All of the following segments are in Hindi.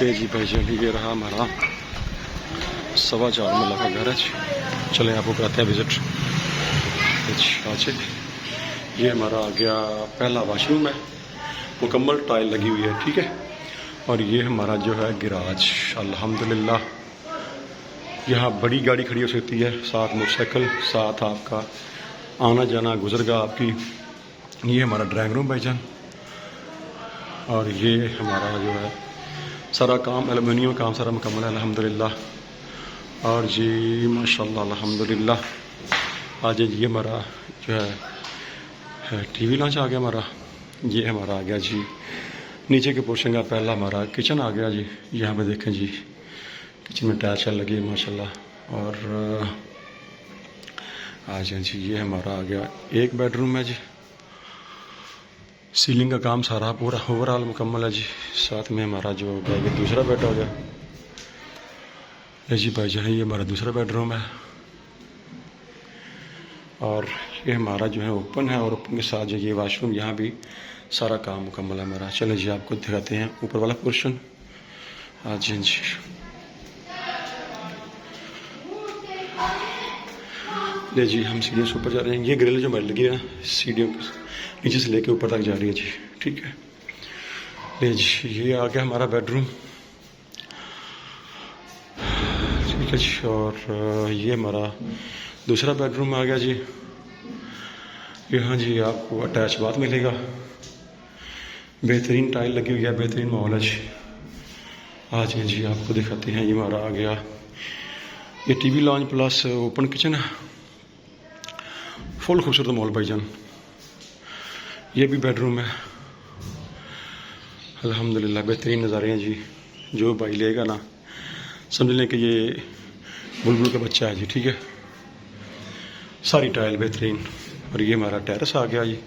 ये जी भाई जान ये रहा हमारा 4.25 मरला का गैराज। चले आपको कराते हैं विजिट। अच्छा, ये हमारा आ गया पहला वॉशरूम है, मुकम्मल टाइल लगी हुई है, ठीक है। और ये हमारा जो है गैराज, अल्हम्दुलिल्लाह यहाँ बड़ी गाड़ी खड़ी हो सकती है, साथ मोटरसाइकिल, साथ आपका आना जाना गुजरगा आपकी। ये हमारा ड्राइंग रूम भाईजान, और ये हमारा जो है सारा काम एलुमिनियम काम सारा मुकम्मल है अल्हम्दुलिल्लाह। और जी माशाल्लाह अल्हम्दुलिल्लाह। आज ये हमारा जो है टीवी लॉन्च आ गया हमारा। ये हमारा आ गया जी नीचे के पोर्शन का पहला हमारा किचन आ गया जी। यहाँ पे देखें जी किचन में टाइल्स लगी है माशाल्लाह। और आज जी ये हमारा आ गया एक बेडरूम है जी, सीलिंग का काम सारा पूरा ओवरऑल मुकम्मल है जी। साथ में हमारा जो दूसरा बेड हो गया ये जी भाई जो है ये हमारा दूसरा बेडरूम है। और ये हमारा जो है ओपन है, और ओपन के साथ जो ये वाशरूम, यहाँ भी सारा काम मुकम्मल है हमारा। चलें जी आपको दिखाते हैं ऊपर वाला पोर्शन। आज जी ले जी हम सीढ़ियों से ऊपर जा रहे हैं। ये ग्रिल जो हमारी लगी है सीढ़ियों नीचे से लेके ऊपर तक जा रही है जी, ठीक है। ले जी ये आ गया हमारा बेडरूम, ठीक है जी। और ये हमारा दूसरा बेडरूम आ गया जी। यहाँ जी आपको अटैच बाथ मिलेगा, बेहतरीन टाइल लगी हुई है, बेहतरीन माहौल है जी। आज जी आपको दिखाते हैं ये हमारा आ गया ये TV launch plus open kitchen है, फुल खूबसूरत माहौल भाईजान। ये भी बेडरूम है अल्हम्दुलिल्लाह, बेहतरीन नज़ारे हैं जी। जो भाई लेगा ना समझ लें कि ये बुलबुल का बच्चा है जी, ठीक है। सारी टाइल बेहतरीन। और ये हमारा टेरेस आ गया जी।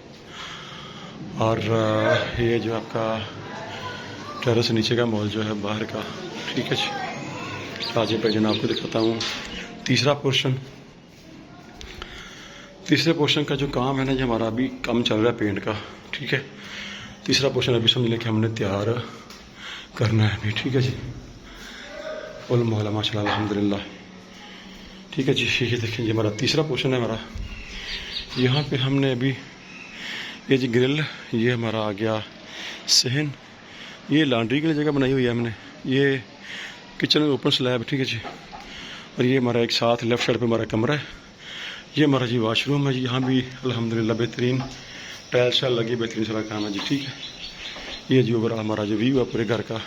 और ये जो आपका टेरेस नीचे का मॉल जो है बाहर का, ठीक है जी। आज भाईजान आपको दिखाता हूँ तीसरा पोर्शन। तीसरे पोर्शन का जो काम है ना, जो हमारा अभी काम चल रहा है पेंट का, ठीक है। तीसरा पोर्शन अभी समझ लें कि हमने तैयार करना है अभी, ठीक है जी। फुल माहौल माशाल्लाह अल्हम्दुलिल्लाह, ठीक है जी। ये देखें ये हमारा तीसरा पोर्शन है हमारा। यहाँ पे हमने अभी ये जी ग्रिल, ये हमारा आ गया सहन, ये लॉन्ड्री के लिए जगह बनाई हुई है हमने। ये किचन में ओपन स्लैब, ठीक है जी। और ये हमारा एक साथ लेफ्ट साइड पे हमारा कमरा है। ये हमारा जी वाशरूम है जी। यहाँ भी अल्हम्दुलिल्लाह बेहतरीन टाइल शाइल लगी, बेहतरीन सारा काम है जी, ठीक है। ये जी ओवरऑल हमारा जो व्यू है पूरे घर का